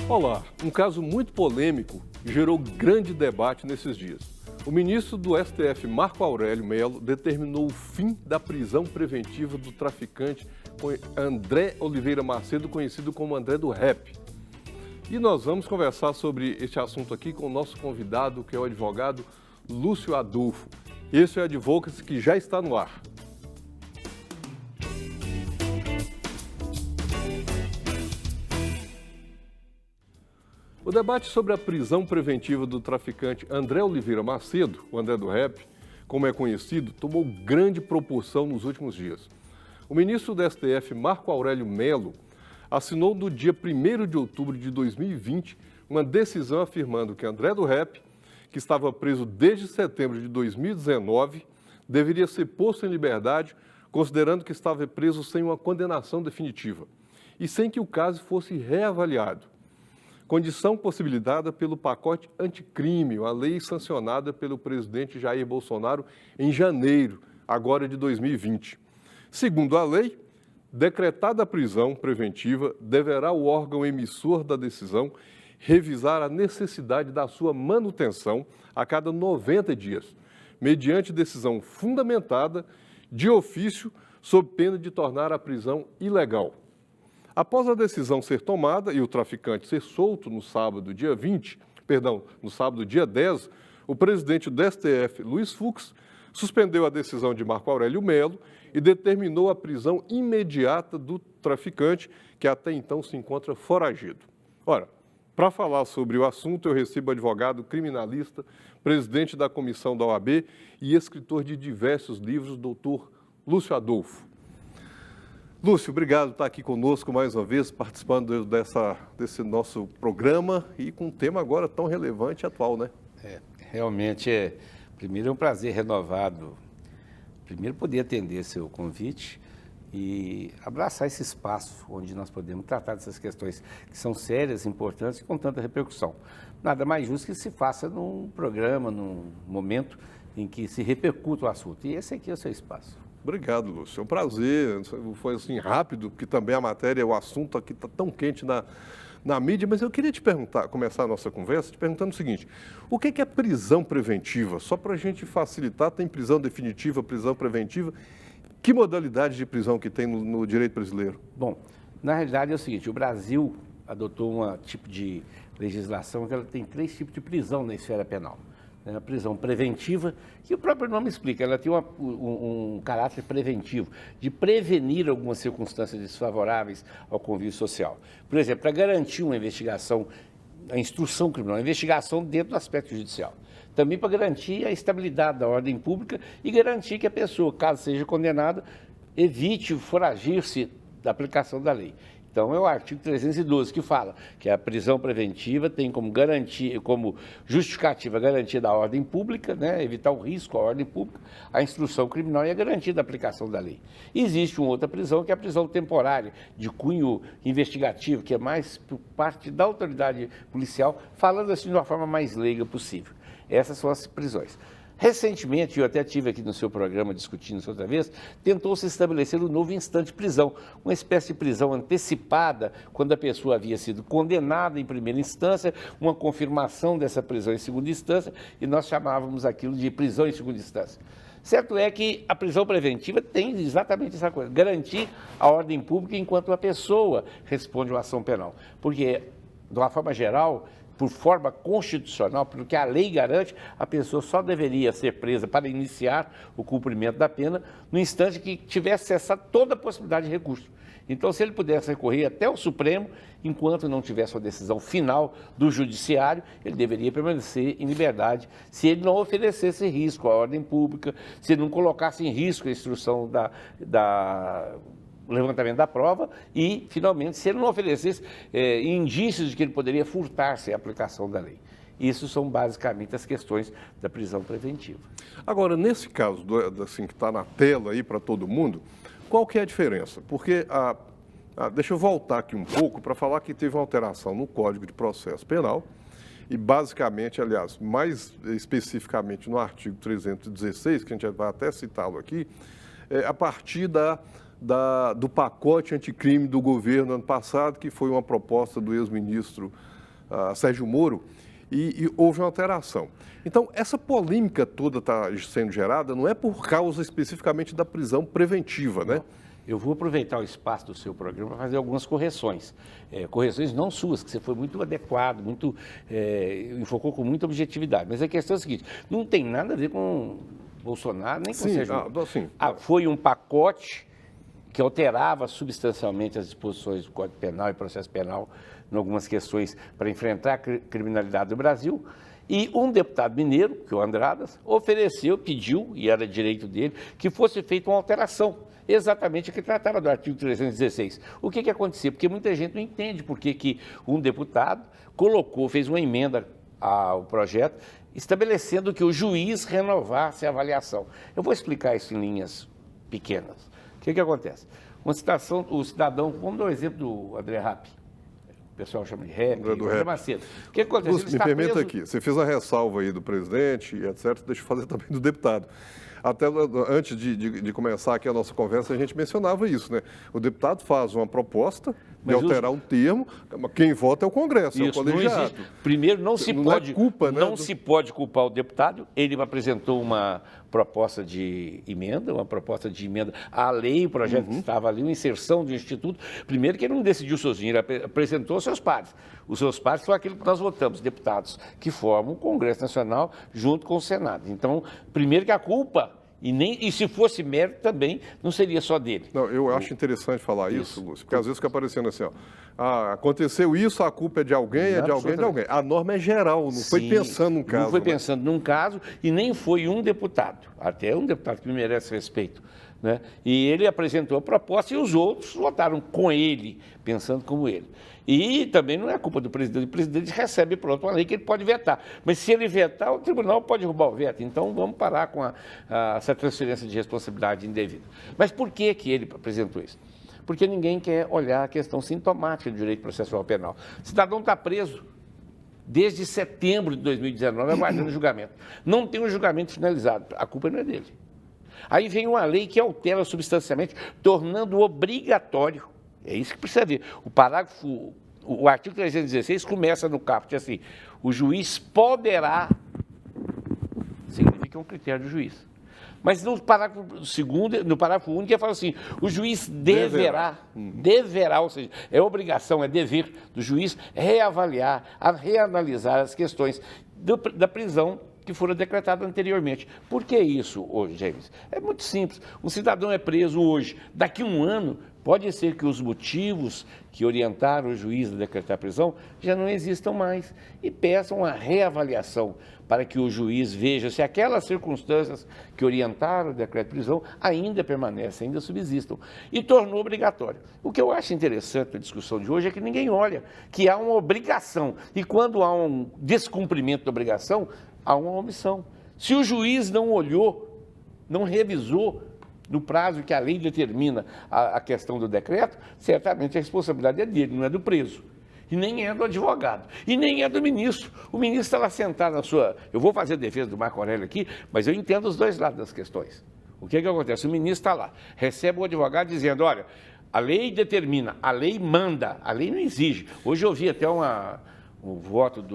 Olá, um caso muito polêmico gerou grande debate nesses dias. O ministro do STF, Marco Aurélio Mello, determinou o fim da prisão preventiva do traficante André Oliveira Macedo, conhecido como André do Rap. E nós vamos conversar sobre este assunto aqui com o nosso convidado, que é o advogado Lúcio Adolfo. Esse é o Advocacy que já está no ar. O debate sobre a prisão preventiva do traficante André Oliveira Macedo, o André do Rap, como é conhecido, tomou grande proporção nos últimos dias. O ministro do STF, Marco Aurélio Mello, assinou no dia 1º de outubro de 2020 uma decisão afirmando que André do Rap, que estava preso desde setembro de 2019, deveria ser posto em liberdade, considerando que estava preso sem uma condenação definitiva e sem que o caso fosse reavaliado. Condição possibilitada pelo pacote anticrime, a lei sancionada pelo presidente Jair Bolsonaro em janeiro, agora de 2020. Segundo a lei, decretada a prisão preventiva, deverá o órgão emissor da decisão revisar a necessidade da sua manutenção a cada 90 dias, mediante decisão fundamentada de ofício, sob pena de tornar a prisão ilegal. Após a decisão ser tomada e o traficante ser solto no sábado, dia 10, o presidente do STF, Luiz Fux, suspendeu a decisão de Marco Aurélio Mello e determinou a prisão imediata do traficante, que até então se encontra foragido. Ora, para falar sobre o assunto, eu recebo o advogado criminalista, presidente da comissão da OAB e escritor de diversos livros, doutor Lúcio Adolfo. Lúcio, obrigado por estar aqui conosco mais uma vez, participando desse nosso programa e com um tema agora tão relevante e atual, né? Realmente, primeiro é um prazer renovado, primeiro poder atender seu convite e abraçar esse espaço onde nós podemos tratar dessas questões que são sérias, importantes e com tanta repercussão. Nada mais justo que se faça num programa, num momento em que se repercuta o assunto. E esse aqui é o seu espaço. Obrigado, Lúcio. É um prazer. Foi assim rápido, porque também a matéria, o assunto aqui está tão quente na mídia, mas eu queria te perguntar, começar a nossa conversa, te perguntando o seguinte: o que é prisão preventiva? Só para a gente facilitar, tem prisão definitiva, prisão preventiva. Que modalidade de prisão que tem no direito brasileiro? Bom, na realidade é o seguinte, o Brasil adotou um tipo de legislação que ela tem 3 tipos de prisão na esfera penal. A prisão preventiva, que o próprio nome explica, ela tem um caráter preventivo, de prevenir algumas circunstâncias desfavoráveis ao convívio social. Por exemplo, para garantir uma investigação, a instrução criminal, a investigação dentro do aspecto judicial. Também para garantir a estabilidade da ordem pública e garantir que a pessoa, caso seja condenada, evite foragir-se da aplicação da lei. Então, é o artigo 312 que fala que a prisão preventiva tem como justificativa a garantia da ordem pública, né, evitar o risco à ordem pública, a instrução criminal e a garantia da aplicação da lei. Existe uma outra prisão, que é a prisão temporária, de cunho investigativo, que é mais por parte da autoridade policial, falando assim de uma forma mais leiga possível. Essas são as prisões. Recentemente, eu até estive aqui no seu programa discutindo isso outra vez, tentou-se estabelecer um novo instante de prisão, uma espécie de prisão antecipada, quando a pessoa havia sido condenada em primeira instância, uma confirmação dessa prisão em segunda instância, e nós chamávamos aquilo de prisão em segunda instância. Certo é que a prisão preventiva tem exatamente essa coisa, garantir a ordem pública enquanto a pessoa responde uma ação penal, porque, de uma forma geral, por forma constitucional, pelo que a lei garante, a pessoa só deveria ser presa para iniciar o cumprimento da pena no instante que tivesse cessado toda a possibilidade de recurso. Então, se ele pudesse recorrer até o Supremo, enquanto não tivesse uma decisão final do Judiciário, ele deveria permanecer em liberdade, se ele não oferecesse risco à ordem pública, se ele não colocasse em risco a instrução o levantamento da prova e, finalmente, se ele não oferecesse indícios de que ele poderia furtar-se à aplicação da lei. Isso são basicamente as questões da prisão preventiva. Agora, nesse caso, assim, que está na tela aí para todo mundo, qual que é a diferença? Porque, deixa eu voltar aqui um pouco para falar que teve uma alteração no Código de Processo Penal e, basicamente, aliás, mais especificamente no artigo 316, que a gente vai até citá-lo aqui, a partir do pacote anticrime do governo ano passado, que foi uma proposta do ex-ministro Sérgio Moro, e houve uma alteração. Então, essa polêmica toda está sendo gerada não é por causa especificamente da prisão preventiva, né? Eu vou aproveitar o espaço do seu programa para fazer algumas correções. Correções não suas, que você foi muito adequado, enfocou com muita objetividade. Mas a questão é a seguinte, não tem nada a ver com Bolsonaro, nem com o Sérgio Moro. Foi um pacote que alterava substancialmente as disposições do Código Penal e Processo Penal em algumas questões para enfrentar a criminalidade do Brasil. E um deputado mineiro, que é o Andradas, pediu, e era direito dele, que fosse feita uma alteração, exatamente o que tratava do artigo 316. O que acontecia? Porque muita gente não entende por que um deputado fez uma emenda ao projeto, estabelecendo que o juiz renovasse a avaliação. Eu vou explicar isso em linhas pequenas. O que acontece? O cidadão, vamos dar o exemplo do André Rappi. O pessoal chama de Rap, André Macedo. O que acontece? Lúcio, me permita aqui, você fez a ressalva aí do presidente, etc., deixa eu fazer também do deputado. Até antes de começar aqui a nossa conversa, a gente mencionava isso, né? O deputado faz uma proposta de alterar um termo, quem vota é o Congresso, é o colegiado. Primeiro, não se pode culpar o deputado, ele apresentou uma proposta de emenda à lei, o projeto que estava ali, uma inserção do Instituto. Primeiro que ele não decidiu sozinho, ele apresentou aos seus pares. Os seus pares são aquilo que nós votamos, deputados que formam o Congresso Nacional junto com o Senado. Então, primeiro que a culpa, e se fosse mérito também, não seria só dele. Não, eu acho interessante falar isso, Lúcio, porque às vezes fica aparecendo assim, aconteceu isso, a culpa é de alguém, é de alguém. A norma é geral, não foi pensando num caso. Não foi pensando num caso e nem foi um deputado, até um deputado que merece respeito. Né? E ele apresentou a proposta e os outros votaram com ele, pensando como ele. E também não é culpa do presidente. O presidente recebe pronto uma lei que ele pode vetar. Mas se ele vetar, o tribunal pode roubar o veto. Então vamos parar com essa transferência de responsabilidade indevida. Mas por que ele apresentou isso? Porque ninguém quer olhar a questão sintomática do direito processual penal. O cidadão está preso desde setembro de 2019, aguardando julgamento. Não tem um julgamento finalizado. A culpa não é dele. Aí vem uma lei que altera substancialmente, tornando obrigatório. É isso que precisa ver. O artigo 316 começa no caput assim: o juiz poderá, significa um critério do juiz. Mas no parágrafo segundo, no parágrafo único, ele fala assim: o juiz deverá, ou seja, é obrigação, é dever do juiz reavaliar, reanalisar as questões da prisão que foram decretadas anteriormente. Por que isso hoje, James? É muito simples. Um cidadão é preso hoje. Daqui a um ano, pode ser que os motivos que orientaram o juiz a decretar a prisão já não existam mais e peçam a reavaliação para que o juiz veja se aquelas circunstâncias que orientaram o decreto de prisão ainda permanecem, ainda subsistam. E tornou obrigatório. O que eu acho interessante na discussão de hoje é que ninguém olha que há uma obrigação. E quando há um descumprimento da obrigação, há uma omissão. Se o juiz não olhou, não revisou no prazo que a lei determina a questão do decreto, certamente a responsabilidade é dele, não é do preso. E nem é do advogado, e nem é do ministro. O ministro está lá sentado na sua... Eu vou fazer a defesa do Marco Aurélio aqui, mas eu entendo os dois lados das questões. O que acontece? O ministro está lá, recebe o advogado dizendo, olha, a lei determina, a lei manda, a lei não exige. Hoje eu vi até um voto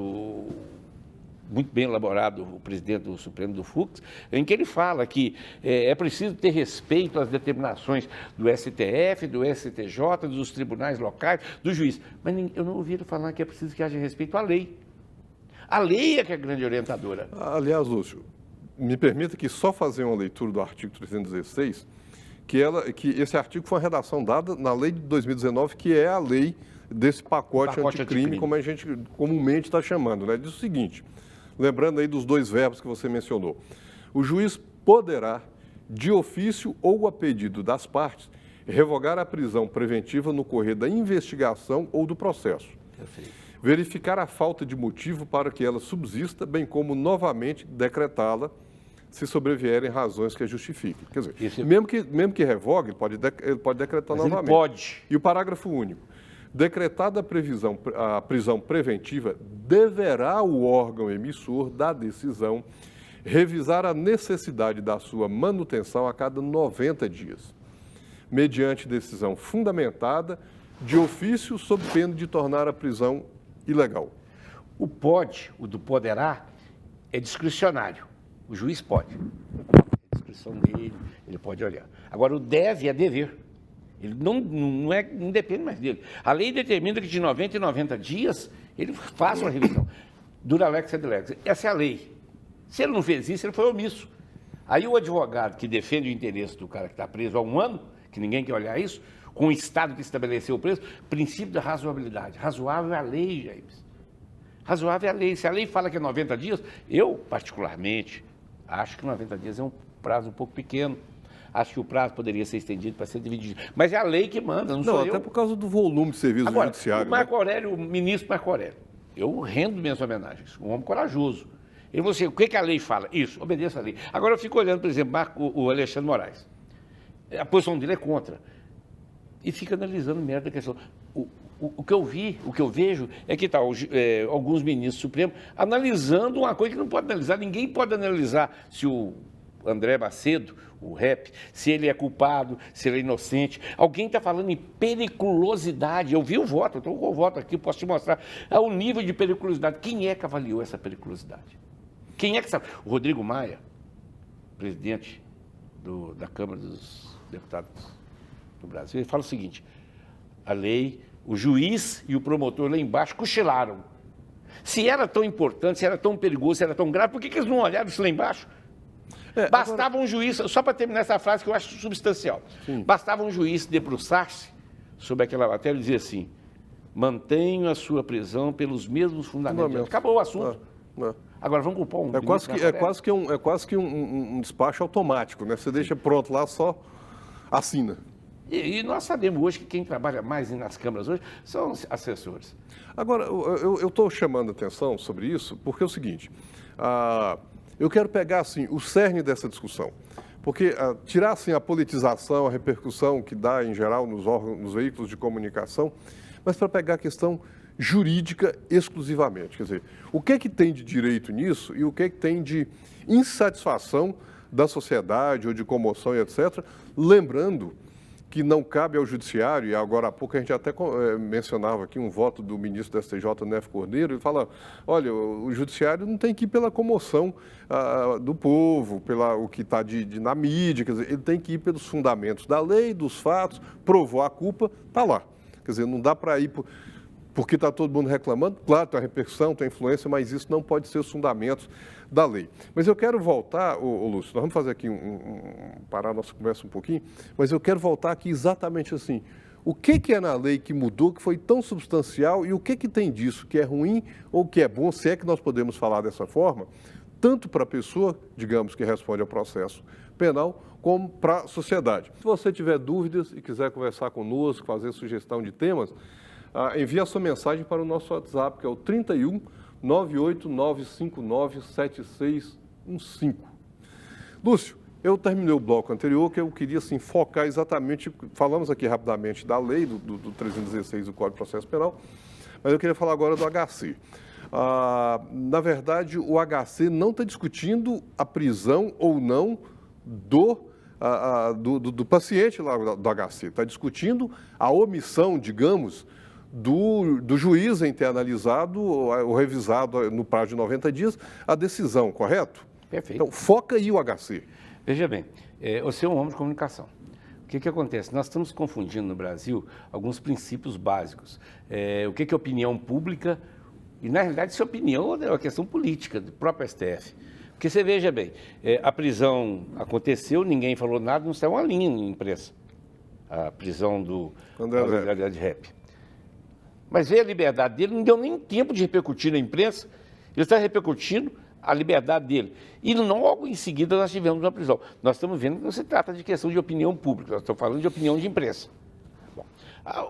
muito bem elaborado, o presidente do Supremo do Fux, em que ele fala que é preciso ter respeito às determinações do STF, do STJ, dos tribunais locais, do juiz. Mas eu não ouvi ele falar que é preciso que haja respeito à lei. A lei é que é a grande orientadora. Aliás, Lúcio, me permita que só fazer uma leitura do artigo 316, que esse artigo foi uma redação dada na lei de 2019, que é a lei desse pacote anticrime, como a gente comumente está chamando, né? Diz o seguinte... Lembrando aí dos dois verbos que você mencionou. O juiz poderá, de ofício ou a pedido das partes, revogar a prisão preventiva no correr da investigação ou do processo. Perfeito. Verificar a falta de motivo para que ela subsista, bem como novamente decretá-la, se sobrevierem razões que a justifiquem. Quer dizer, mesmo que revogue, ele pode decretar novamente. Ele pode. E o parágrafo único. Decretada a prisão preventiva, deverá o órgão emissor da decisão revisar a necessidade da sua manutenção a cada 90 dias. mediante decisão fundamentada, de ofício, sob pena de tornar a prisão ilegal. O pode, o do poderá, é discricionário. O juiz pode. É discrição dele, ele pode olhar. Agora, o deve é dever. Ele não depende mais dele. A lei determina que de 90 em 90 dias ele faça uma revisão. Dura lex sed lex. Essa é a lei. Se ele não fez isso, ele foi omisso. Aí o advogado que defende o interesse do cara que está preso há um ano, que ninguém quer olhar isso, com o Estado que estabeleceu o preço, princípio da razoabilidade. Razoável é a lei, James. Razoável é a lei. Se a lei fala que é 90 dias, eu, particularmente, acho que 90 dias é um prazo um pouco pequeno. Acho que o prazo poderia ser estendido para ser dividido. Mas é a lei que manda, não sou eu. Até por causa do volume de serviço Agora, judiciário. O Marco Aurélio, o ministro Marco Aurélio, eu rendo minhas homenagens, um homem corajoso. Ele falou assim, o que a lei fala? Isso, obedeça a lei. Agora eu fico olhando, por exemplo, o Alexandre Moraes. A posição dele é contra. E fica analisando merda da questão. O que eu vi, o que eu vejo é que alguns ministros supremos analisando uma coisa que não pode analisar. Ninguém pode analisar se o André Macedo, o rap, se ele é culpado, se ele é inocente. Alguém está falando em periculosidade. Eu vi o voto, eu estou com o voto aqui, posso te mostrar. É o nível de periculosidade. Quem é que avaliou essa periculosidade? Quem é que sabe? O Rodrigo Maia, presidente da Câmara dos Deputados do Brasil, ele fala o seguinte, a lei, o juiz e o promotor lá embaixo cochilaram. Se era tão importante, se era tão perigoso, se era tão grave, por que eles não olharam isso lá embaixo? Bastava um juiz, só para terminar essa frase que eu acho substancial, bastava um juiz debruçar-se sobre aquela matéria e dizer assim, mantenho a sua prisão pelos mesmos fundamentos. Acabou o assunto. Agora vamos culpar um É quase que um despacho automático, né? Você deixa pronto lá, só assina. E nós sabemos hoje que quem trabalha mais nas câmaras hoje são os assessores. Agora, eu estou chamando a atenção sobre isso porque é o seguinte, eu quero pegar assim, o cerne dessa discussão, porque tirar assim, a politização, a repercussão que dá em geral nos órgãos, nos veículos de comunicação, mas para pegar a questão jurídica exclusivamente. Quer dizer, o que é que tem de direito nisso e o que é que tem de insatisfação da sociedade ou de comoção e etc. Lembrando que não cabe ao judiciário, e agora há pouco a gente até mencionava aqui um voto do ministro do STJ, Nefe Cordeiro, ele fala, olha, o judiciário não tem que ir pela comoção do povo, pela o que está na mídia, quer dizer, ele tem que ir pelos fundamentos da lei, dos fatos, provou a culpa, está lá. Quer dizer, não dá para ir porque está todo mundo reclamando, claro, tem a repercussão, tem a influência, mas isso não pode ser os fundamentos da lei. Mas eu quero voltar, Lúcio, nós vamos fazer aqui parar a nossa conversa um pouquinho, mas eu quero voltar aqui exatamente assim. O que é na lei que mudou, que foi tão substancial, e o que tem disso que é ruim ou que é bom, se é que nós podemos falar dessa forma, tanto para a pessoa, digamos, que responde ao processo penal, como para a sociedade. Se você tiver dúvidas e quiser conversar conosco, fazer sugestão de temas, envie a sua mensagem para o nosso WhatsApp, que é o 31 98959 7615. Lúcio, eu terminei o bloco anterior, que eu queria assim, focar exatamente, falamos aqui rapidamente da lei, do 316 do Código de Processo Penal, mas eu queria falar agora do HC. Na verdade, o HC não está discutindo a prisão ou não do paciente lá do HC, está discutindo a omissão, digamos, do juiz em ter analisado ou revisado no prazo de 90 dias a decisão, correto? Perfeito. Então, foca aí o HC. Veja bem, você é um homem de comunicação. O que acontece? Nós estamos confundindo no Brasil alguns princípios básicos. O que é opinião pública? E, na realidade, isso é opinião, é uma questão política, do próprio STF. Porque você veja bem, a prisão aconteceu, ninguém falou nada, não saiu uma linha na imprensa. A prisão do André de Rep. Mas veio a liberdade dele, não deu nem tempo de repercutir na imprensa, ele está repercutindo a liberdade dele. E logo em seguida nós tivemos uma prisão. Nós estamos vendo que não se trata de questão de opinião pública, nós estamos falando de opinião de imprensa. Bom,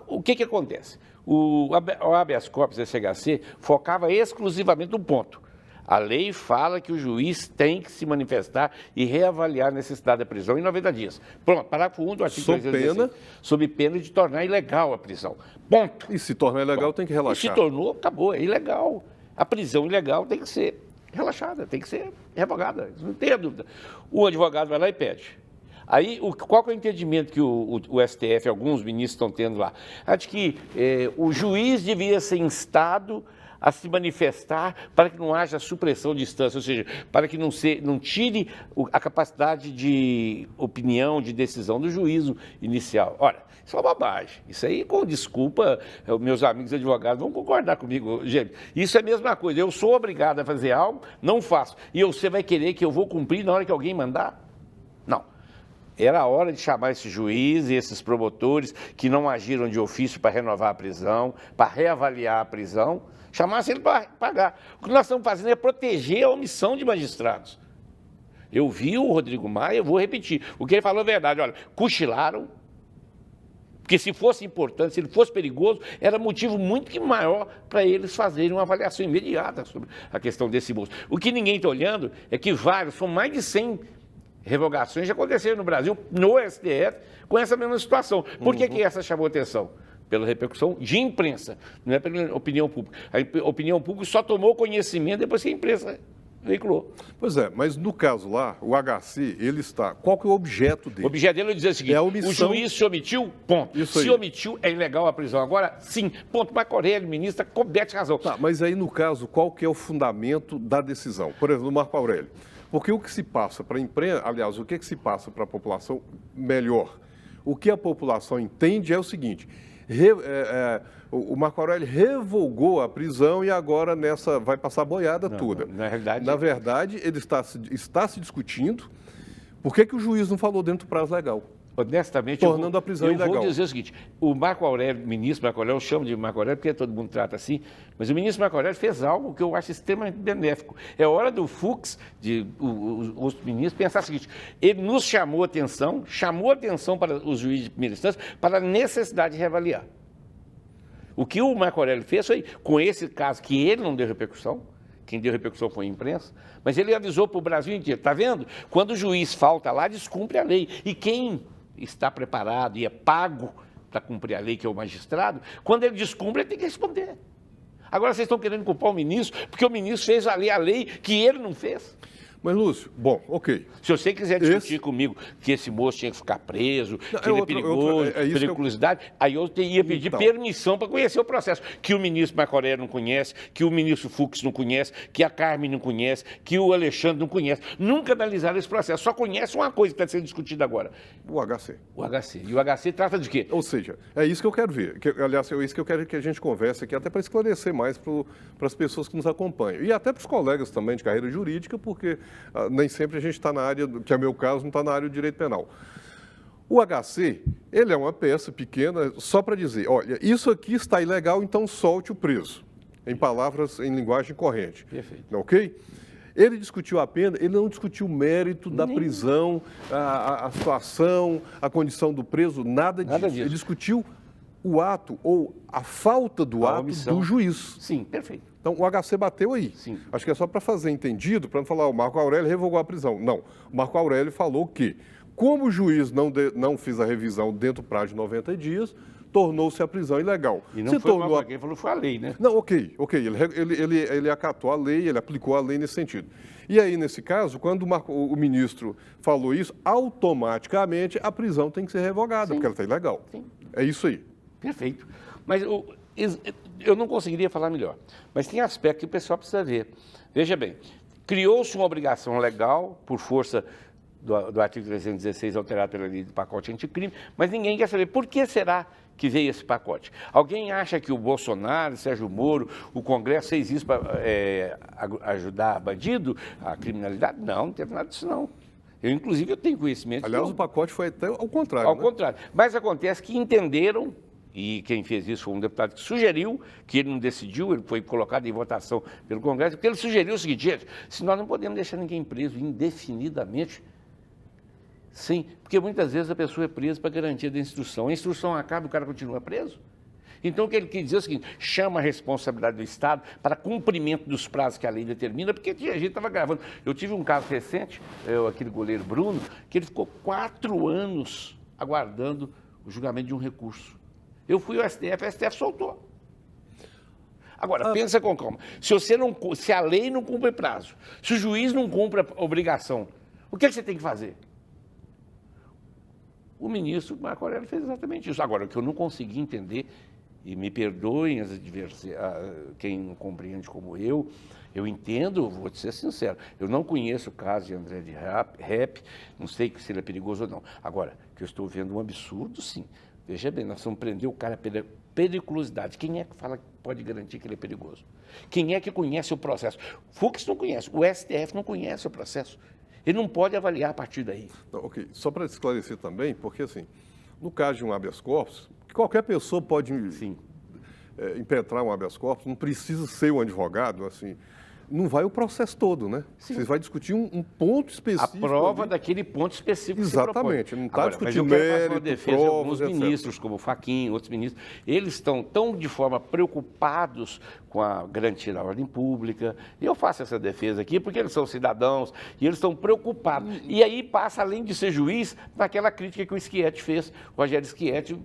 o que acontece? O habeas corpus SHC focava exclusivamente no ponto. A lei fala que o juiz tem que se manifestar e reavaliar a necessidade da prisão em 90 dias. Pronto, parágrafo 1 do artigo 316. Sob pena de tornar ilegal a prisão. Ponto. E se tornar ilegal, tem que relaxar. E se tornou, acabou, é ilegal. A prisão ilegal tem que ser relaxada, tem que ser revogada, não tenha dúvida. O advogado vai lá e pede. Aí, qual que é o entendimento que o STF, alguns ministros estão tendo lá? Acho que o juiz devia ser instado a se manifestar para que não haja supressão de instância, ou seja, para que não tire a capacidade de opinião, de decisão do juízo inicial. Ora, isso é uma bobagem. Isso aí, com desculpa, meus amigos advogados vão concordar comigo, gente. Isso é a mesma coisa. Eu sou obrigado a fazer algo, não faço. E você vai querer que eu vou cumprir na hora que alguém mandar? Não. Era a hora de chamar esse juiz e esses promotores que não agiram de ofício para renovar a prisão, para reavaliar a prisão, chamasse ele para pagar. O que nós estamos fazendo é proteger a omissão de magistrados. Eu vi o Rodrigo Maia, eu vou repetir. O que ele falou é verdade. Olha, cochilaram, porque se fosse importante, se ele fosse perigoso, era motivo muito maior para eles fazerem uma avaliação imediata sobre a questão desse moço. O que ninguém está olhando é que são mais de 100 revogações já aconteceram no Brasil, no STF, com essa mesma situação. Por que essa chamou atenção? Pela repercussão de imprensa, não é pela opinião pública. A opinião pública só tomou conhecimento depois que a imprensa veiculou. Pois é, mas no caso lá, o HC, ele está... Qual que é o objeto dele? O objeto dele é dizer o seguinte, omissão... o juiz se omitiu, ponto. Se omitiu, é ilegal a prisão. Agora, sim, ponto. Marco Aurélio, ministro, coberto razão. Tá, mas aí no caso, qual que é o fundamento da decisão? Por exemplo, no Marco Aurélio. Porque o que se passa para a imprensa, aliás, o que se passa para a população, melhor, o que a população entende é o seguinte... o Marco Aurélio revogou a prisão e agora vai passar a boiada toda. Na verdade, ele está se discutindo por que o juiz não falou dentro do prazo legal. Honestamente, tornando a prisão ilegal. Eu vou dizer o seguinte, o Marco Aurélio, o ministro Marco Aurélio, eu chamo de Marco Aurélio porque todo mundo trata assim, mas o ministro Marco Aurélio fez algo que eu acho extremamente benéfico. É hora do Fux, os ministros, pensar o seguinte, ele nos chamou atenção para os juízes de primeira instância para a necessidade de reavaliar. O que o Marco Aurélio fez foi, com esse caso que ele não deu repercussão, quem deu repercussão foi a imprensa, mas ele avisou para o Brasil inteiro, está vendo? Quando o juiz falta lá, descumpre a lei. E quem está preparado e é pago para cumprir a lei, que é o magistrado, quando ele descumpre, ele tem que responder. Agora vocês estão querendo culpar o ministro, porque o ministro fez a lei que ele não fez. Mas, Lúcio, bom, ok. Se você quiser discutir comigo que esse moço tinha que ficar preso, que ele é perigoso, periculosidade, aí eu ia pedir permissão para conhecer o processo. Que o ministro Marco Aurélio não conhece, que o ministro Fux não conhece, que a Carmen não conhece, que o Alexandre não conhece. Nunca analisaram esse processo. Só conhece uma coisa que está sendo discutida agora. O HC. O HC. E o HC trata de quê? Ou seja, é isso que eu quero ver. Aliás, é isso que eu quero que a gente converse aqui, até para esclarecer mais para as pessoas que nos acompanham. E até para os colegas também de carreira jurídica, porque... nem sempre a gente está na área, que é o meu caso, não está na área do direito penal. O HC, ele é uma peça pequena, só para dizer, olha, isso aqui está ilegal, então solte o preso. Em linguagem corrente. Perfeito. Ok? Ele discutiu a pena, ele não discutiu o mérito da prisão, a situação, a condição do preso, nada disso. Ele discutiu o ato ou a falta do ato do juiz. Sim, perfeito. Então, o HC bateu aí. Sim. Acho que é só para fazer entendido, para não falar o Marco Aurélio revogou a prisão. Não. O Marco Aurélio falou que, como o juiz não fez a revisão dentro do prazo de 90 dias, tornou-se a prisão ilegal. E não foi o Marco Aurélio, falou foi a lei, né? Não, ok. Ele acatou a lei, ele aplicou a lei nesse sentido. E aí, nesse caso, quando o ministro falou isso, automaticamente a prisão tem que ser revogada, porque ela está ilegal. Sim. É isso aí. Perfeito. Mas eu não conseguiria falar melhor. Mas tem aspecto que o pessoal precisa ver. Veja bem, criou-se uma obrigação legal, por força do artigo 316, alterado pela lei do pacote anticrime, mas ninguém quer saber por que será que veio esse pacote. Alguém acha que o Bolsonaro, Sérgio Moro, o Congresso fez isso para ajudar bandido, a criminalidade? Não teve nada disso, não. Inclusive, eu tenho conhecimento... Aliás, o pacote foi até ao contrário. Ao contrário. Mas acontece que entenderam... E quem fez isso foi um deputado que sugeriu, que ele não decidiu, ele foi colocado em votação pelo Congresso, porque ele sugeriu o seguinte, gente, se nós não podemos deixar ninguém preso indefinidamente, sim, porque muitas vezes a pessoa é presa para garantia da instrução. A instrução acaba e o cara continua preso. Então, o que ele quis dizer é o seguinte, chama a responsabilidade do Estado para cumprimento dos prazos que a lei determina, porque a gente estava gravando. Eu tive um caso recente, aquele goleiro Bruno, que ele ficou 4 anos aguardando o julgamento de um recurso. Eu fui ao STF, a STF soltou. Agora, pensa com calma. Se a lei não cumpre prazo, se o juiz não cumpre a obrigação, o que você tem que fazer? O ministro Marco Aurélio fez exatamente isso. Agora, o que eu não consegui entender, e me perdoem quem não compreende como eu entendo, vou te ser sincero, eu não conheço o caso de André de Rep, não sei se ele é perigoso ou não. Agora, que eu estou vendo um absurdo, sim. Veja bem, nós vamos prender o cara pela periculosidade. Quem é que fala que pode garantir que ele é perigoso? Quem é que conhece o processo? Fux não conhece, o STF não conhece o processo. Ele não pode avaliar a partir daí. Não, ok, só para esclarecer também, porque assim, no caso de um habeas corpus, qualquer pessoa pode impetrar um habeas corpus, não precisa ser um advogado, assim, não vai o processo todo, né? Sim. Você vai discutir um ponto específico. A prova ali. daquele ponto específico. Exatamente, que não está discutindo mérito, mas eu quero fazer uma mérito, defesa de alguns provas, ministros, como o Fachin, outros ministros, eles estão tão de forma preocupados com a garantia da ordem pública, e eu faço essa defesa aqui porque eles são cidadãos e eles estão preocupados. E aí passa, além de ser juiz, naquela crítica que o Schietti fez, o Rogério Schietti,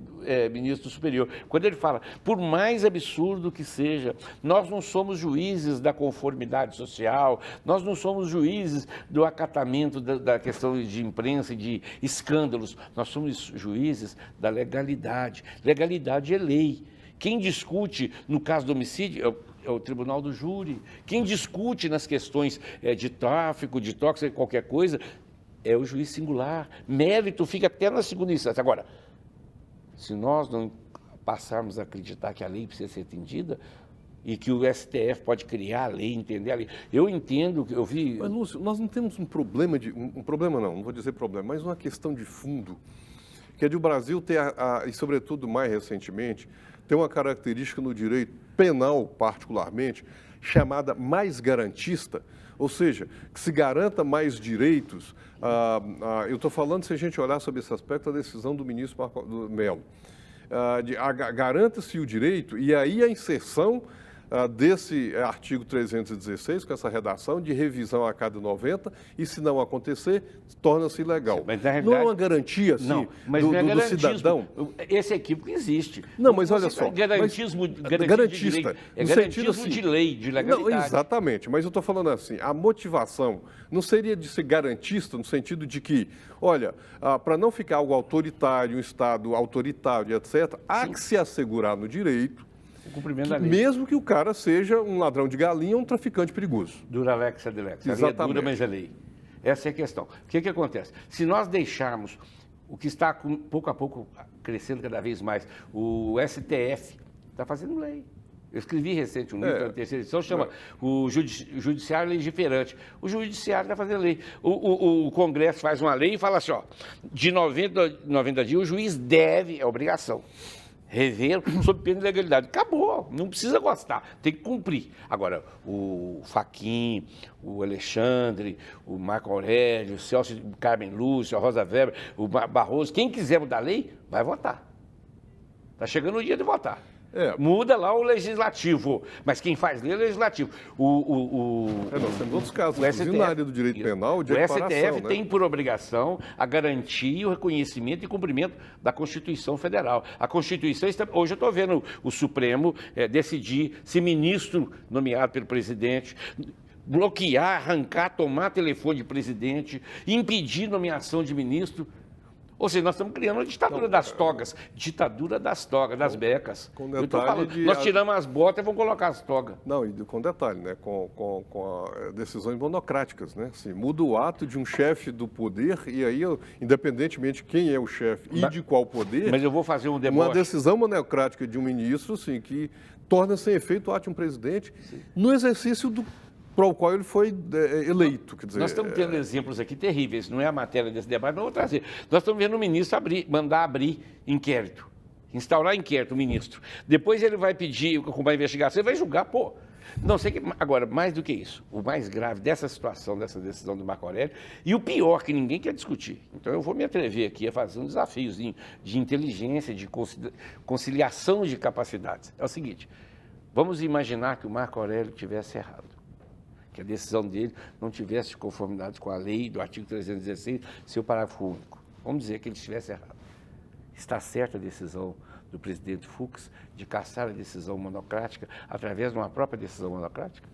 ministro superior, quando ele fala, por mais absurdo que seja, nós não somos juízes da conformidade social, nós não somos juízes do acatamento da questão de imprensa e de escândalos, nós somos juízes da legalidade. Legalidade é lei. Quem discute, no caso do homicídio, é o tribunal do júri. Quem discute nas questões de tráfico, de tóxico, qualquer coisa, é o juiz singular. Mérito fica até na segunda instância. Agora, se nós não passarmos a acreditar que a lei precisa ser atendida e que o STF pode criar a lei, entender a lei, eu entendo, eu vi... Mas, Lúcio, nós não temos um problema um problema não vou dizer problema, mas uma questão de fundo, que é de o Brasil ter, e sobretudo mais recentemente, tem uma característica no direito penal, particularmente, chamada mais garantista, ou seja, que se garanta mais direitos. Eu estou falando, se a gente olhar sobre esse aspecto, a decisão do ministro Marco Melo. Garanta-se o direito, e aí a inserção desse artigo 316, com essa redação de revisão a cada 90, e se não acontecer, torna-se ilegal. Mas, na realidade, não é uma garantia, assim, não, mas do, não é do cidadão? Esse equívoco existe. Não, mas olha só. Garantismo, garantista, é no garantismo sentido assim, de lei, de legalidade. Não, exatamente, mas eu estou falando assim, a motivação não seria de ser garantista no sentido de que, olha, para não ficar algo autoritário, um Estado autoritário, etc., há que se assegurar no direito, o cumprimento da lei. mesmo que o cara seja um ladrão de galinha ou um traficante perigoso. Dura lex ad lex. A lei é Exatamente. dura, mas é lei. Essa é a questão. O que acontece? Se nós deixarmos o que está pouco a pouco crescendo cada vez mais, o STF está fazendo lei. Eu escrevi recente um livro, na terceira edição, chama o Judiciário Legiferante. O Judiciário está fazendo lei. O Congresso faz uma lei e fala assim, ó, de 90 dias o juiz deve, é obrigação, rever sob pena de ilegalidade. Acabou, não precisa gostar, tem que cumprir. Agora, o Fachin, o Alexandre, o Marco Aurélio, o Celso Carmen Lúcia, a Rosa Weber, o Barroso, quem quiser mudar a lei, vai votar. Está chegando o dia de votar. Muda lá o legislativo, mas quem faz lei é o legislativo. Nós temos outros casos, inclusive na área do direito penal, de equiparação. O STF tem por obrigação a garantia, o reconhecimento e cumprimento da Constituição Federal. A Constituição, hoje eu estou vendo o Supremo decidir se ministro nomeado pelo presidente, bloquear, arrancar, tomar telefone de presidente, impedir nomeação de ministro. Ou seja, nós estamos criando uma ditadura das togas, das becas. Eu estou falando, nós tiramos as botas e vamos colocar as togas. Não, e com detalhe, né? Com decisões monocráticas, né? Assim, muda o ato de um chefe do poder e aí, independentemente de quem é o chefe e de qual poder... Mas eu vou fazer um deboche. Uma decisão monocrática de um ministro, assim, que torna sem efeito o ato de um presidente no exercício para o qual ele foi eleito. Quer dizer, nós estamos tendo exemplos aqui terríveis, não é a matéria desse debate, mas eu vou trazer. Nós estamos vendo o ministro mandar abrir inquérito, instaurar inquérito, o ministro. Depois ele vai pedir com uma investigação, ele vai julgar, pô. Não sei que. Agora, mais do que isso, o mais grave dessa situação, dessa decisão do Marco Aurélio, e o pior, que ninguém quer discutir. Então eu vou me atrever aqui a fazer um desafiozinho de inteligência, de conciliação de capacidades. É o seguinte, vamos imaginar que o Marco Aurélio tivesse errado, que a decisão dele não tivesse conformidade com a lei do artigo 316, seu parágrafo único. Vamos dizer que ele estivesse errado. Está certa a decisão do presidente Fux de cassar a decisão monocrática através de uma própria decisão monocrática?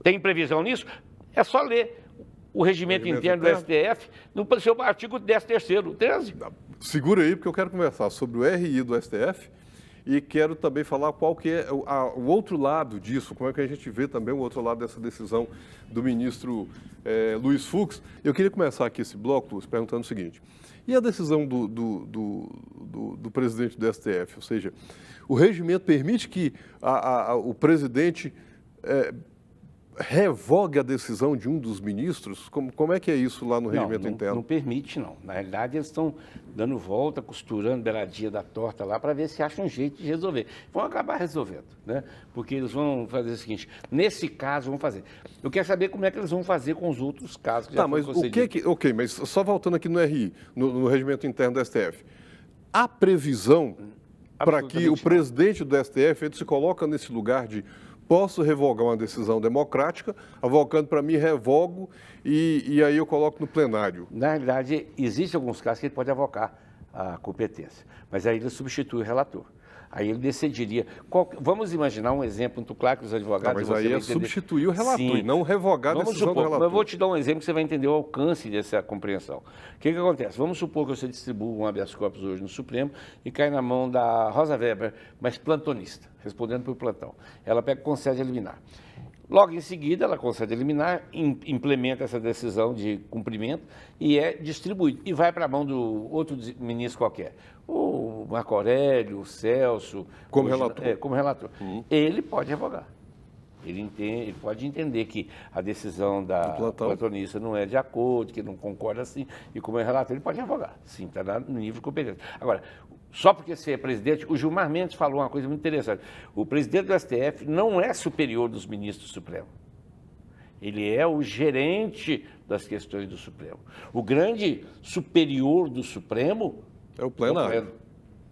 Tem previsão nisso? É só ler o regimento interno do STF no seu artigo 13º, 13. segura aí, porque eu quero conversar sobre o RI do STF e quero também falar qual que é o outro lado disso, como é que a gente vê também o outro lado dessa decisão do ministro Luiz Fux. Eu queria começar aqui esse bloco, Luiz, perguntando o seguinte: e a decisão do presidente do STF? Ou seja, o regimento permite que o presidente revogue a decisão de um dos ministros? Como é que é isso lá no regimento interno? Não permite, não. Na realidade, eles estão dando volta, costurando beiradinha da torta lá para ver se acham um jeito de resolver. Vão acabar resolvendo, né? Porque eles vão fazer o seguinte: nesse caso, vão fazer. Eu quero saber como é que eles vão fazer com os outros casos que já foram concedidos. Ok, mas só voltando aqui no RI, no regimento interno do STF, há previsão para que o presidente do STF ele se coloca nesse lugar de posso revogar uma decisão democrática, avocando para mim, revogo e aí eu coloco no plenário? Na realidade, existem alguns casos que ele pode avocar a competência, mas aí ele substitui o relator. Aí ele decidiria. Vamos imaginar um exemplo muito claro que os advogados... Mas aí é substituir o relator e não revogar a decisão do relator. Mas eu vou te dar um exemplo que você vai entender o alcance dessa compreensão. O que acontece? Vamos supor que você distribua um habeas corpus hoje no Supremo e cai na mão da Rosa Weber, mas plantonista, respondendo por plantão. Ela pega e concede a liminar. Logo em seguida, ela concede a liminar, implementa essa decisão de cumprimento e é distribuído. E vai para a mão do outro ministro qualquer. O Marco Aurélio, o Celso... Como relator. Como relator. Ele pode revogar. Ele pode entender que a decisão da plantonista não é de acordo, que não concorda assim, e como é relator, ele pode revogar. Sim, está no nível de competência. Agora, só porque você é presidente, o Gilmar Mendes falou uma coisa muito interessante. O presidente do STF não é superior dos ministros do Supremo. Ele é o gerente das questões do Supremo. O grande superior do Supremo é o plenário.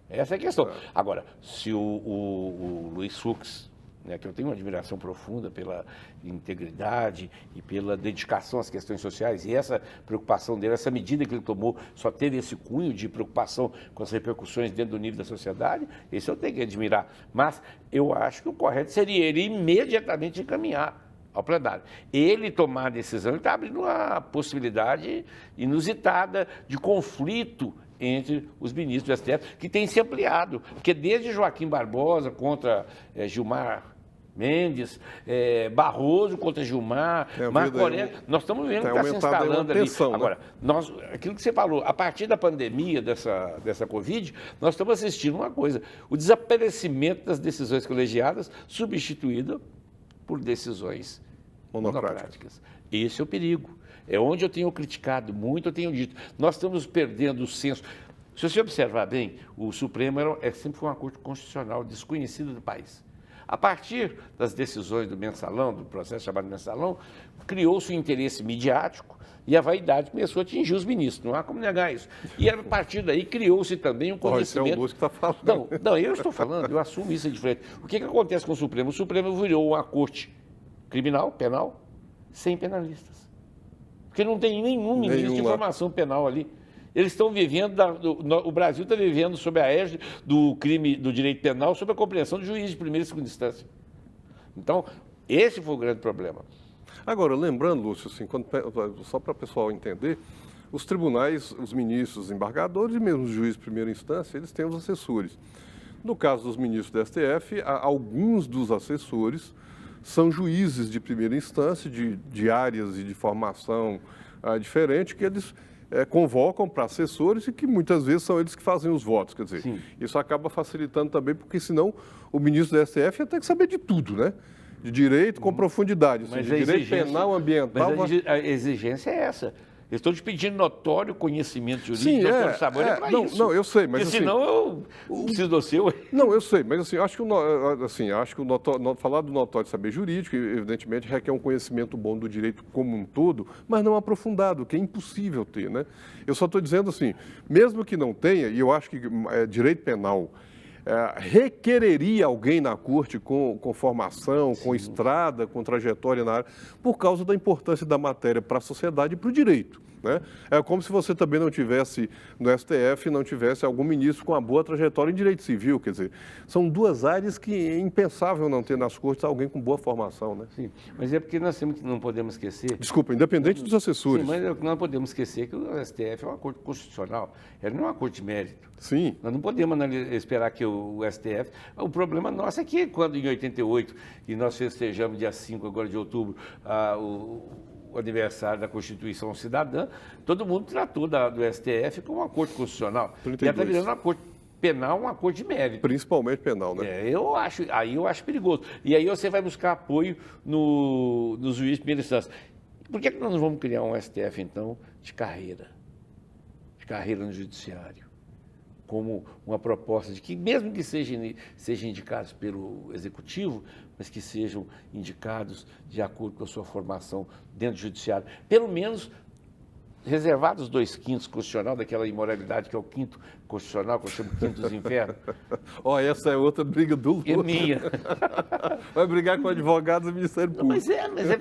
Essa é a questão. Agora, se o Luiz Fux, né, que eu tenho uma admiração profunda pela integridade e pela dedicação às questões sociais, e essa preocupação dele, essa medida que ele tomou, só teve esse cunho de preocupação com as repercussões dentro do nível da sociedade, isso eu tenho que admirar. Mas eu acho que o correto seria ele imediatamente encaminhar ao plenário. Ele tomar a decisão, ele está abrindo uma possibilidade inusitada de conflito entre os ministros do STF, que tem se ampliado, porque desde Joaquim Barbosa contra Gilmar Mendes, Barroso contra Gilmar, Marco Aurélio, nós estamos vendo que está se instalando ali. Tensão, agora, aquilo que você falou, a partir da pandemia dessa Covid, nós estamos assistindo uma coisa, o desaparecimento das decisões colegiadas substituída por decisões monocráticas. Esse é o perigo. É onde eu tenho criticado muito, eu tenho dito, nós estamos perdendo o senso. Se você observar bem, o Supremo sempre foi uma corte constitucional desconhecida do país. A partir das decisões do mensalão, do processo chamado mensalão, criou-se um interesse midiático e a vaidade começou a atingir os ministros, não há como negar isso. E a partir daí criou-se também um conhecimento... Isso é o Lúcio que está falando. Não, eu estou falando, eu assumo isso de frente. O que acontece com o Supremo? O Supremo virou uma corte criminal, penal, sem penalistas. Porque não tem nenhum ministro de formação penal ali. Eles estão vivendo, o Brasil está vivendo sob a égide do crime, do direito penal, sob a compreensão do juiz de primeira e segunda instância. Então, esse foi o grande problema. Agora, lembrando, Lúcio, assim, só para o pessoal entender, os tribunais, os ministros, os embargadores e mesmo os juízes de primeira instância, eles têm os assessores. No caso dos ministros do STF, alguns dos assessores são juízes de primeira instância, de áreas e de formação diferente, que eles convocam para assessores e que muitas vezes são eles que fazem os votos. Quer dizer, sim, isso acaba facilitando também, porque senão o ministro do STF ia ter que saber de tudo, né? De direito com profundidade, assim, de direito penal, ambiental... Mas a exigência é essa. Eu estou te pedindo notório conhecimento jurídico, doutor Saboia, para isso. Não, eu sei, mas porque senão eu preciso do seu. Não, eu sei, mas assim, acho que falar do notório saber jurídico, evidentemente, requer um conhecimento bom do direito como um todo, mas não aprofundado, que é impossível ter, né? Eu só estou dizendo assim, mesmo que não tenha, e eu acho que direito penal requereria alguém na corte com formação, sim, com estrada, com trajetória na área, por causa da importância da matéria para a sociedade e para o direito, né? É como se você também não tivesse, no STF, não tivesse algum ministro com uma boa trajetória em direito civil, quer dizer, são duas áreas que é impensável não ter nas cortes alguém com boa formação, né? Sim, mas é porque nós não podemos esquecer... Desculpa, independente dos assessores. Sim, mas nós não podemos esquecer que o STF é uma corte constitucional, ele não é uma corte de mérito. Sim. Nós não podemos esperar que o STF... O problema nosso é que quando em 88, e nós festejamos dia 5 agora de outubro, o aniversário da Constituição Cidadã, todo mundo tratou do STF como uma corte constitucional. 32. E ela está virando uma corte penal, uma corte de mérito. Principalmente penal, né? Aí eu acho perigoso. E aí você vai buscar apoio no juiz de primeira instância. Por que nós não vamos criar um STF, então, de carreira no judiciário? Como uma proposta de que, mesmo que sejam indicados pelo Executivo, mas que sejam indicados de acordo com a sua formação dentro do Judiciário. Pelo menos reservados 2/5 constitucional, daquela imoralidade que é o 5º constitucional, que eu chamo 5º dos infernos. Ó, essa é outra briga do É minha. Vai brigar com advogados do Ministério Público.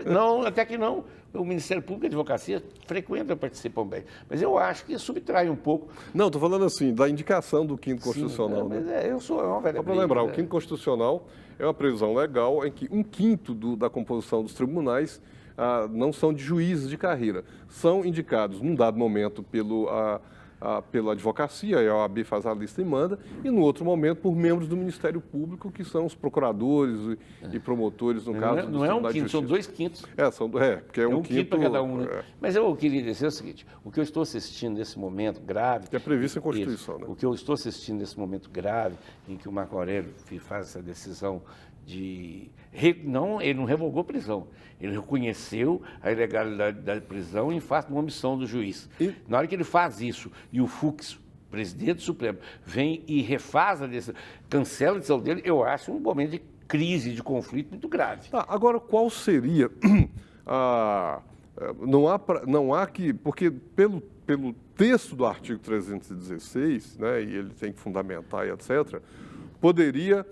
Não, até que não. O Ministério Público e a Advocacia frequentam, participam bem. Mas eu acho que subtrai um pouco. Não, estou falando assim, da indicação do 5º Constitucional. Sim, né? Mas eu sou uma velha Só para briga, lembrar, né? o 5º Constitucional é uma previsão legal em que 1/5 da composição dos tribunais não são de juízes de carreira. São indicados, num dado momento, pela advocacia, a OAB faz a lista e manda, e no outro momento por membros do Ministério Público, que são os procuradores e promotores, no caso Não é 1/5, são 2/5. Porque é 1/5 para cada um, né? É, Mas eu queria dizer o seguinte, o que eu estou assistindo nesse momento grave... que é previsto em Constituição, né? O que eu estou assistindo nesse momento grave, em que o Marco Aurélio faz essa decisão de... ele não revogou a prisão, ele reconheceu a ilegalidade da prisão em face de uma omissão do juiz. Na hora que ele faz isso, e o Fux, presidente do Supremo, vem e refaz a decisão, cancela a decisão dele, eu acho um momento de crise, de conflito muito grave. Tá, agora, qual seria não há que... Porque pelo texto do artigo 316, né, e ele tem que fundamentar e etc., poderia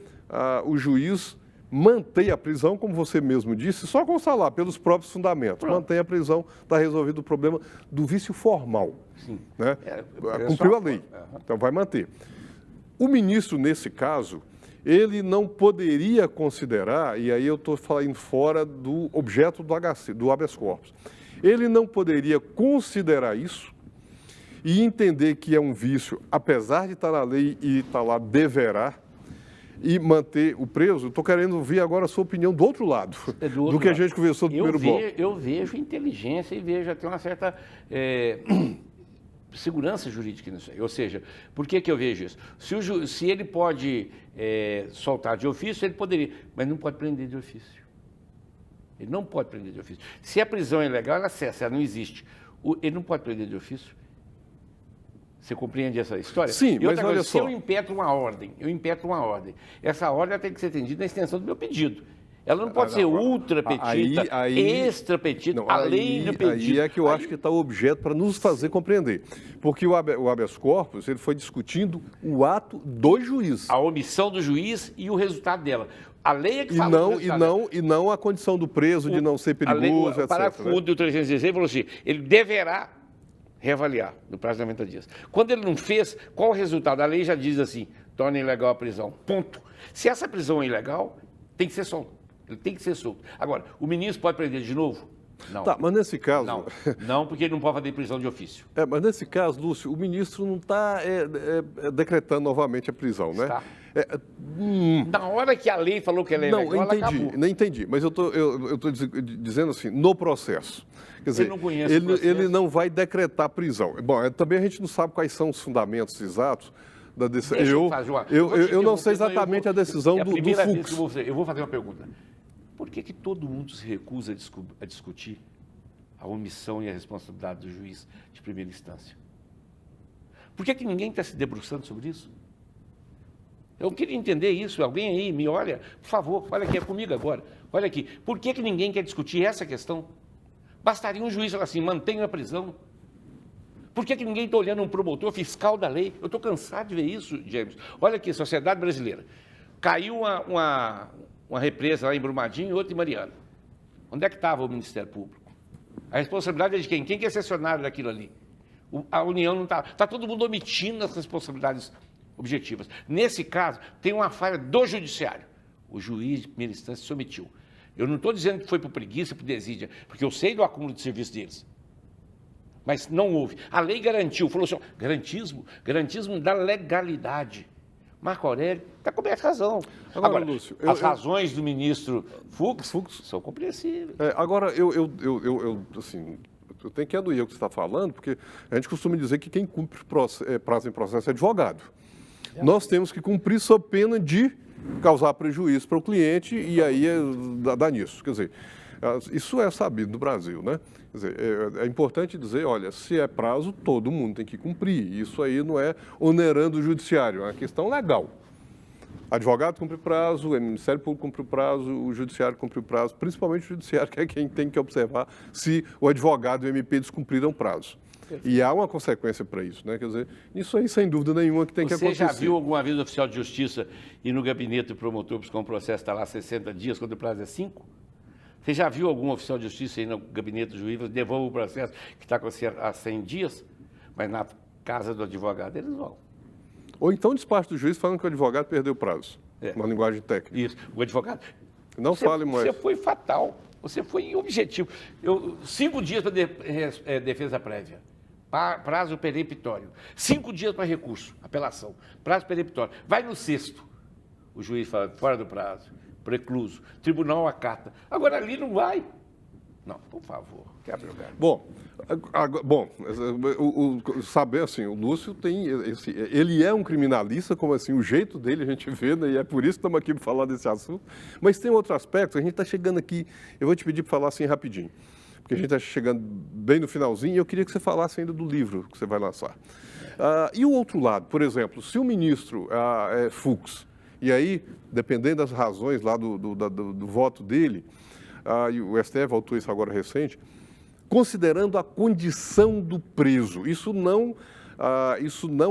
o juiz manter a prisão, como você mesmo disse, só constar lá, pelos próprios fundamentos. Pronto. Mantém a prisão, está resolvido o problema do vício formal. Sim. Né? Cumpriu a lei, Uhum. então vai manter. O ministro, nesse caso, ele não poderia considerar, e aí eu estou falando fora do objeto do HC, do habeas corpus, ele não poderia considerar isso e entender que é um vício, apesar de estar na lei e estar lá deverá, e manter o preso. Estou querendo ouvir agora a sua opinião do outro lado, do que a gente conversou no primeiro bloco. Eu vejo inteligência e vejo até uma certa segurança jurídica nisso aí. Ou seja, por que eu vejo isso? Se ele pode soltar de ofício, ele poderia, mas não pode prender de ofício. Ele não pode prender de ofício. Se a prisão é ilegal, ela cessa, ela não existe. Ele não pode prender de ofício. Você compreende essa história? Sim, mas olha coisa, só. Se eu impetro uma ordem, essa ordem tem que ser atendida na extensão do meu pedido. Ela não pode ser ultra petita, extra petita, além do pedido. Aí é que eu acho que está o objeto para nos fazer compreender. Porque o habeas corpus, ele foi discutindo o ato do juiz. A omissão do juiz e o resultado dela. A lei é que fala e não a condição do preso de não ser perigoso, etc. O parágrafo do 316 falou assim, ele deverá reavaliar no prazo de 90 dias. Quando ele não fez, qual o resultado? A lei já diz assim, torna ilegal a prisão, ponto. Se essa prisão é ilegal, tem que ser solto. Ele tem que ser solto. Agora, o ministro pode prender de novo? Não. Tá, mas nesse caso... Não, porque ele não pode fazer prisão de ofício. Mas nesse caso, Lúcio, o ministro não está decretando novamente a prisão, né? Está. Na hora que a lei falou que ela é ilegal, ela acabou. Não entendi, mas eu estou dizendo assim, no processo. Quer dizer, ele não vai decretar prisão. Bom, também a gente não sabe quais são os fundamentos exatos da decisão. Eu não sei exatamente a decisão do Fux. Eu vou fazer uma pergunta. Por que todo mundo se recusa a discutir a omissão e a responsabilidade do juiz de primeira instância? Por que ninguém está se debruçando sobre isso? Eu queria entender isso. Alguém aí me olha, por favor, olha aqui, é comigo agora. Olha aqui. Por que ninguém quer discutir essa questão? Bastaria um juiz falar assim, mantenha a prisão. Por que ninguém está olhando um promotor fiscal da lei? Eu estou cansado de ver isso, James. Olha aqui, sociedade brasileira. Caiu uma represa lá em Brumadinho e outra em Mariana. Onde é que estava o Ministério Público? A responsabilidade é de quem? Quem que é cessionário daquilo ali? A União não está... Está todo mundo omitindo as responsabilidades objetivas. Nesse caso, tem uma falha do judiciário. O juiz de primeira instância se omitiu. Eu não estou dizendo que foi por preguiça, por desídia, porque eu sei do acúmulo de serviço deles. Mas não houve. A lei garantiu, falou assim, garantismo da legalidade. Marco Aurélio está coberto de razão. Agora, Lúcio, as razões do ministro Fux são compreensíveis. Agora, eu tenho que anuir o que você está falando, porque a gente costuma dizer que quem cumpre prazo em processo é advogado. Nós temos que cumprir sob pena de causar prejuízo para o cliente e aí dá nisso. Quer dizer, isso é sabido no Brasil, né? Quer dizer, é importante dizer, olha, se é prazo, todo mundo tem que cumprir. Isso aí não é onerando o judiciário, é uma questão legal. Advogado cumpre prazo, o Ministério Público cumpre o prazo, o Judiciário cumpre o prazo, principalmente o Judiciário, que é quem tem que observar se o advogado e o MP descumpriram o prazo. E há uma consequência para isso, né? Quer dizer, isso aí, sem dúvida nenhuma, que tem que acontecer. Você já viu alguma vez o oficial de justiça ir no gabinete do promotor buscar um processo, está lá 60 dias, quando o prazo é 5? Você já viu algum oficial de justiça ir no gabinete do juiz, devolve o processo que está com há 100 dias? Mas na casa do advogado eles vão. Ou então despacho do juiz falando que o advogado perdeu o prazo, uma linguagem técnica. Isso, o advogado... Não fale mais. Você foi fatal, você foi objetivo. 5 dias para defesa prévia, prazo peremptório. 5 dias para recurso, apelação, prazo peremptório. Vai no 6º, o juiz fala, fora do prazo, precluso, tribunal acata. Agora ali não vai. Não, por favor, quebra o galho. Saber assim, o Lúcio tem ele é um criminalista, como assim, o jeito dele a gente vê, né, e é por isso que estamos aqui para falar desse assunto, mas tem outro aspecto, a gente está chegando aqui, eu vou te pedir para falar assim rapidinho, porque a gente está chegando bem no finalzinho e eu queria que você falasse ainda do livro que você vai lançar. E o outro lado, por exemplo, se o ministro é Fux, e aí, dependendo das razões lá do voto dele, e o STF voltou isso agora recente, considerando a condição do preso. Isso não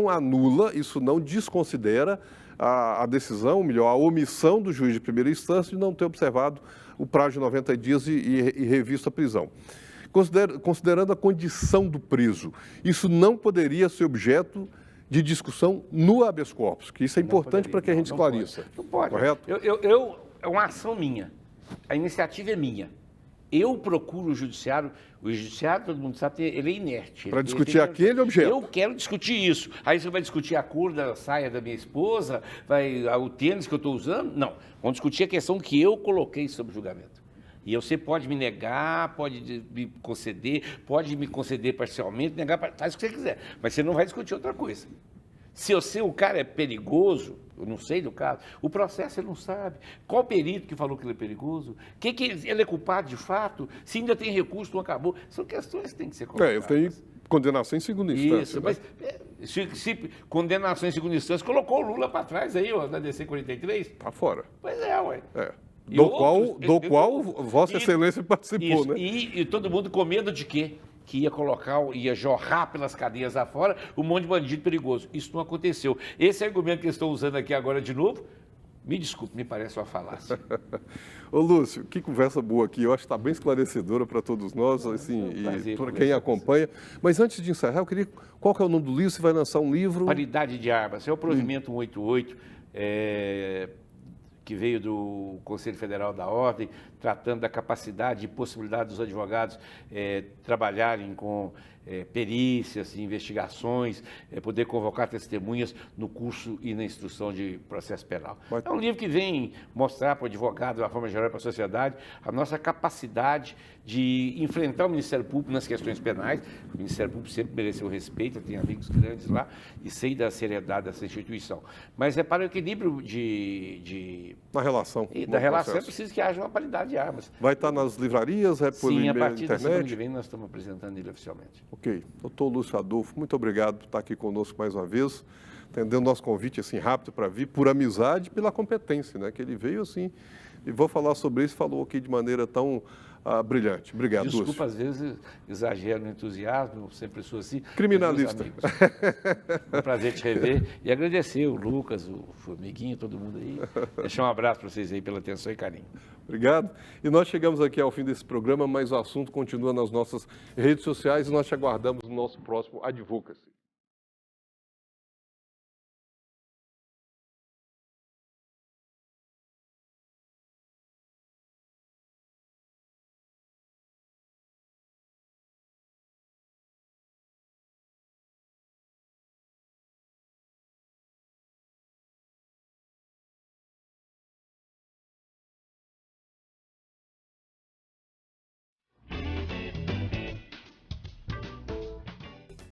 anula, isso não desconsidera a decisão, melhor, a omissão do juiz de primeira instância de não ter observado o prazo de 90 dias e revisto a prisão. Considerando a condição do preso, isso não poderia ser objeto de discussão no habeas corpus, que isso é importante para que a gente esclareça. Não pode. Correto? É uma ação minha. A iniciativa é minha. Eu procuro o judiciário, todo mundo sabe, ele é inerte. Para discutir aquele objeto. Eu quero discutir isso. Aí você vai discutir a cor da saia da minha esposa, o tênis que eu estou usando? Não. Vamos discutir a questão que eu coloquei sob julgamento. E você pode me negar, pode me conceder parcialmente, negar, faz o que você quiser. Mas você não vai discutir outra coisa. Se o cara é perigoso, eu não sei do caso, o processo ele não sabe. Qual perito que falou que ele é perigoso? Ele é culpado de fato? Se ainda tem recurso, não acabou? São questões que têm que ser colocadas. Eu tenho condenação em segunda instância. Isso, né? Mas se condenação em segunda instância, colocou o Lula para trás aí, ó, na DC 43? Está fora. Pois é, ué. Do qual Vossa Excelência participou, isso, né? E todo mundo com medo de quê? Que ia jorrar pelas cadeias afora um monte de bandido perigoso. Isso não aconteceu. Esse argumento que eles estão usando aqui agora de novo, me desculpe, me parece uma falácia. Ô Lúcio, que conversa boa aqui. Eu acho que está bem esclarecedora para todos nós, assim, e para quem acompanha. Mas antes de encerrar, eu queria... Qual que é o nome do livro? Você vai lançar um livro? Paridade de armas. É o provimento 188, que veio do Conselho Federal da Ordem, tratando da capacidade e possibilidade dos advogados trabalharem com perícias, investigações, poder convocar testemunhas no curso e na instrução de processo penal. É um livro que vem mostrar para o advogado, de uma forma geral, para a sociedade, a nossa capacidade de enfrentar o Ministério Público nas questões penais. O Ministério Público sempre mereceu respeito, eu tenho amigos grandes lá e sei da seriedade dessa instituição. Mas é para o equilíbrio na relação. E da relação é preciso que haja uma paridade de armas. Vai estar nas livrarias, Sim, a partir da semana que vem nós estamos apresentando ele oficialmente. Ok. Doutor Lúcio Adolfo, muito obrigado por estar aqui conosco mais uma vez, atendendo o nosso convite assim rápido para vir, por amizade e pela competência, né? Que ele veio assim, e vou falar sobre isso, falou aqui de maneira tão brilhante. Obrigado, Lúcio. Desculpa, às vezes exagero no entusiasmo, sempre sou assim. Criminalista. É um prazer te rever e agradecer o Lucas, o Formiguinho, todo mundo aí. Deixar um abraço para vocês aí pela atenção e carinho. Obrigado. E nós chegamos aqui ao fim desse programa, mas o assunto continua nas nossas redes sociais e nós te aguardamos no nosso próximo Advocacy.